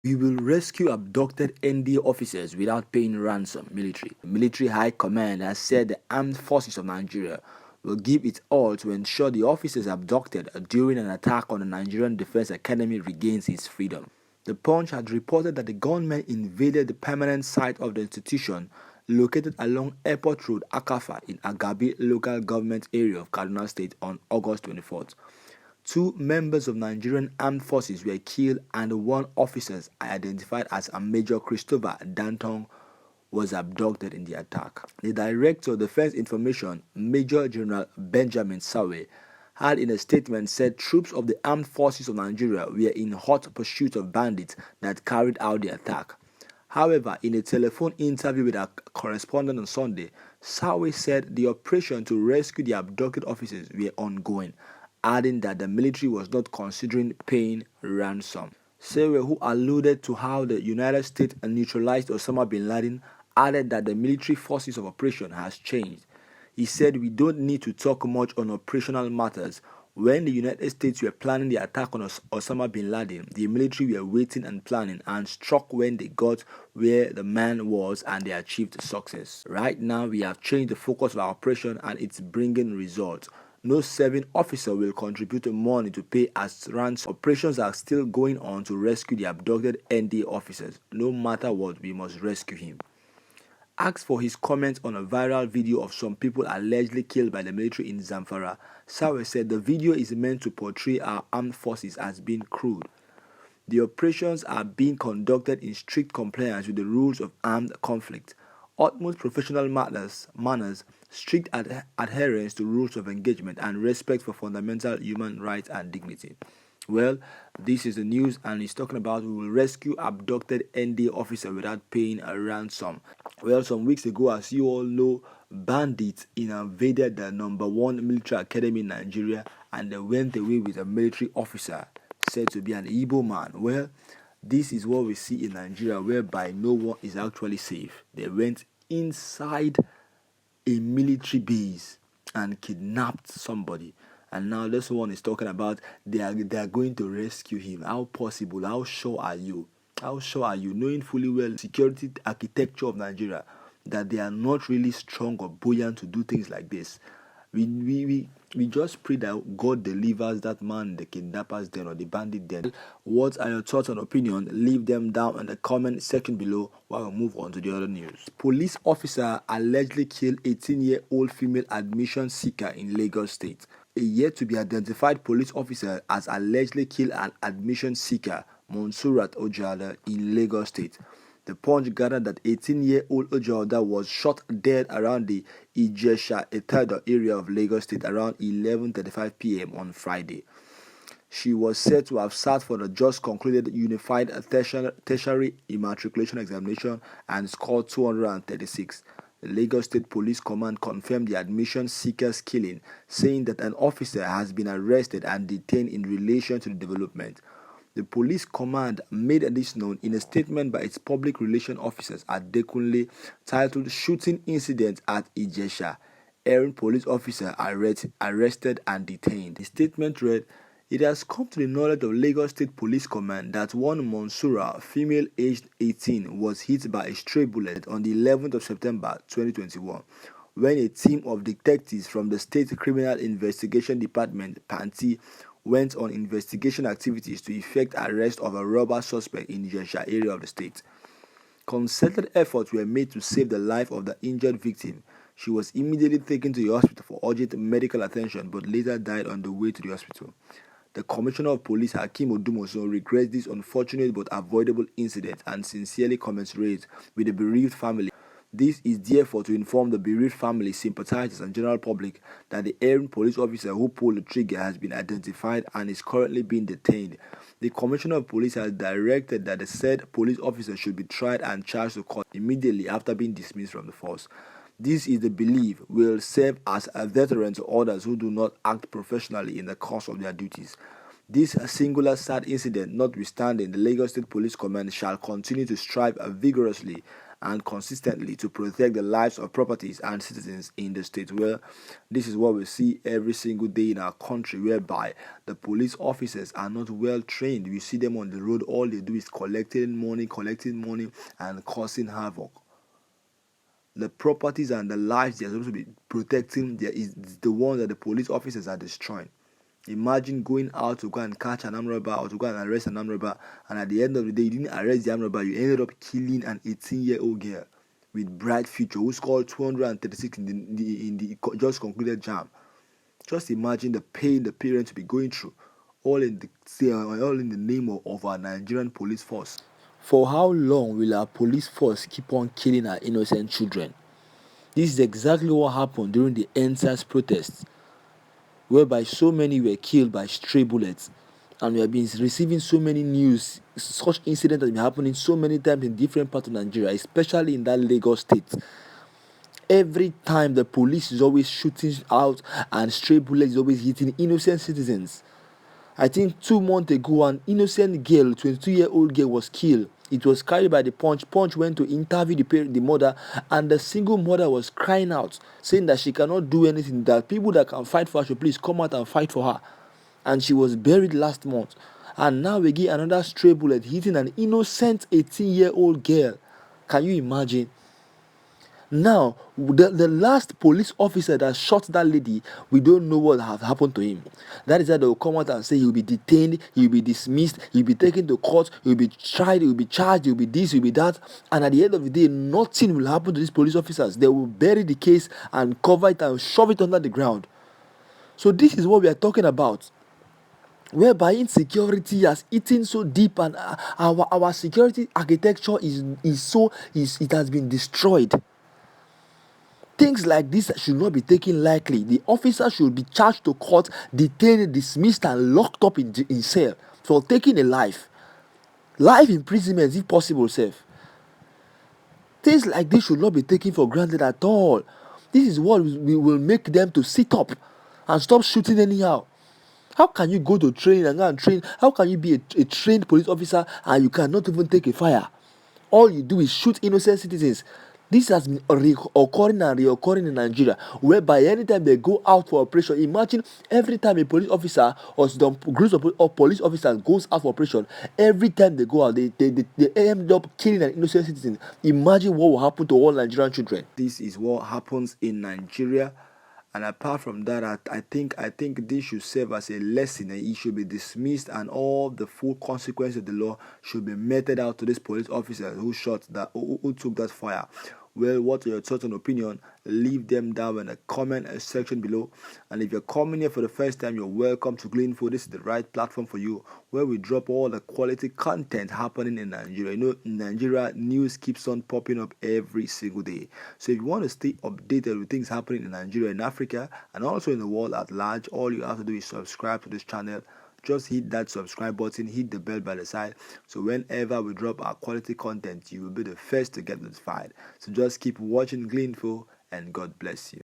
We will rescue abducted NDA officers without paying ransom, military. The military high command has said the armed forces of Nigeria will give its all to ensure the officers abducted during an attack on the Nigerian Defense Academy regains its freedom. The Punch had reported that the gunmen invaded the permanent site of the institution located along Airport Road, Akafa, in Agabi local government area of Kaduna State on August 24th. Two members of Nigerian armed forces were killed and one officer, identified as a Major Christopher Danton, was abducted in the attack. The Director of Defense Information, Major General Benjamin Sawe, had in a statement said troops of the armed forces of Nigeria were in hot pursuit of bandits that carried out the attack. However, in a telephone interview with our correspondent on Sunday, Sawe said the operation to rescue the abducted officers were ongoing, adding that the military was not considering paying ransom. Sawe, who alluded to how the United States neutralized Osama bin Laden, added that the military forces of operation has changed. He said, "We don't need to talk much on operational matters. When the United States were planning the attack on Osama bin Laden, the military were waiting and planning and struck when they got where the man was and they achieved success. Right now, we have changed the focus of our operation and it's bringing results. No serving officer will contribute money to pay as ransom. Operations are still going on to rescue the abducted NDA officers. No matter what, we must rescue him." Asked for his comments on a viral video of some people allegedly killed by the military in Zamfara, Sawe said the video is meant to portray our armed forces as being crude. The operations are being conducted in strict compliance with the rules of armed conflict, utmost professional manners, strict adherence to rules of engagement, and respect for fundamental human rights and dignity. Well, this is the news, and it's talking about we will rescue abducted NDA officer without paying a ransom. Well, some weeks ago, as you all know, bandits invaded the #1 military academy in Nigeria, and they went away with a military officer said to be an Igbo man. Well, this is what we see in Nigeria, whereby no one is actually safe. They went inside a military base and kidnapped somebody, and now this one is talking about they are going to rescue him. How possible? How sure are you? How sure are you, knowing fully well security architecture of Nigeria, that they are not really strong or buoyant to do things like this? We just pray that God delivers that man, the kidnappers then, or the bandit then. What are your thoughts and opinion? Leave them down in the comment section below while we move on to the other news. Police officer allegedly killed 18-year-old female admission seeker in Lagos State. A yet to be identified police officer has allegedly killed an admission seeker, Monsurat Ojada, in Lagos State. The Punch gathered that 18-year-old Ojada was shot dead around the Ijesha-Etedo area of Lagos State around 11:35 p.m. on Friday. She was said to have sat for the just concluded Unified Tertiary Immatriculation Examination and scored 236. The Lagos State Police Command confirmed the admission seeker's killing, saying that an officer has been arrested and detained in relation to the development. The police command made this known in a statement by its public relations officers at Dekunle titled "Shooting Incident at Ijesha. Errant police officer arrested and detained." The statement read, "It has come to the knowledge of Lagos State Police Command that one Monsura, female aged 18, was hit by a stray bullet on the 11th of September 2021 when a team of detectives from the State Criminal Investigation Department, PANTI, went on investigation activities to effect arrest of a robber suspect in the Ijesha area of the state. Concerted efforts were made to save the life of the injured victim. She was immediately taken to the hospital for urgent medical attention but later died on the way to the hospital. The Commissioner of Police, Hakeem Odumosun, regrets this unfortunate but avoidable incident and sincerely commiserates with the bereaved family. This is therefore to inform the bereaved family, sympathizers, and general public that the errant police officer who pulled the trigger has been identified and is currently being detained. The Commissioner of Police has directed that the said police officer should be tried and charged to court immediately after being dismissed from the force. This is the belief will serve as a deterrent to others who do not act professionally in the course of their duties. This singular sad incident notwithstanding, the Lagos State Police Command shall continue to strive vigorously and consistently to protect the lives of properties and citizens in the state. Well, this is what we see every single day in our country, whereby the police officers are not well trained. You see them on the road, all they do is collecting money, and causing havoc. The properties and the lives they are supposed to be protecting there is the one that the police officers are destroying. Imagine going out to go and catch an armed robber or to go and arrest an armed robber, and at the end of the day, you didn't arrest the armed robber, you ended up killing an 18-year-old girl with bright future who scored 236 in the just concluded jam. Just imagine the pain the parents will be going through, all in the name of our Nigerian police force. For how long will our police force keep on killing our innocent children? This is exactly what happened during the NSAS protests, whereby so many were killed by stray bullets. And we have been receiving so many news, such incidents have been happening so many times in different parts of Nigeria, especially in that Lagos state. Every time the police is always shooting out and stray bullets is always hitting innocent citizens. I think 2 months ago, an innocent girl, 22-year-old girl, was killed. It was carried by the Punch. Punch went to interview the mother, and the single mother was crying out, saying that she cannot do anything, that people that can fight for her should please come out and fight for her. And she was buried last month. And now we get another stray bullet hitting an innocent 18-year-old girl. Can you imagine? Now, the last police officer that shot that lady, we don't know what has happened to him. That is why they will come out and say he'll be detained, he'll be dismissed, he'll be taken to court, he'll be tried, he'll be charged, he'll be this, he'll be that. And at the end of the day, nothing will happen to these police officers. They will bury the case and cover it and shove it under the ground. So this is what we are talking about, whereby insecurity has eaten so deep, and our security architecture it has been destroyed. Things like this should not be taken lightly. The officer should be charged to court, detained, dismissed, and locked up in cell for taking a life imprisonment if possible. Things like this should not be taken for granted at all. This is what we will make them to sit up and stop shooting anyhow. How can you go to training and go and train? How can you be a trained police officer and you cannot even take a fire? All you do is shoot innocent citizens. This has been reoccurring in Nigeria, whereby anytime they go out for operation, imagine every time a police officer or some groups of police officers goes out for operation, every time they go out, they end up killing an innocent citizen. Imagine what will happen to all Nigerian children. This is what happens in Nigeria. And apart from that, I think this should serve as a lesson, and it should be dismissed, and all the full consequences of the law should be meted out to these police officers who took that fire. Well, what are your thoughts and opinion? Leave them down in the comment section below. And if you're coming here for the first time, you're welcome to Gleanful. This is the right platform for you, where we drop all the quality content happening in Nigeria. You know, in Nigeria, news keeps on popping up every single day. So if you want to stay updated with things happening in Nigeria, in Africa, and also in the world at large, all you have to do is subscribe to this channel. Just hit that subscribe button, hit the bell by the side, so whenever we drop our quality content, you will be the first to get notified. So just keep watching Gleanful, and God bless you.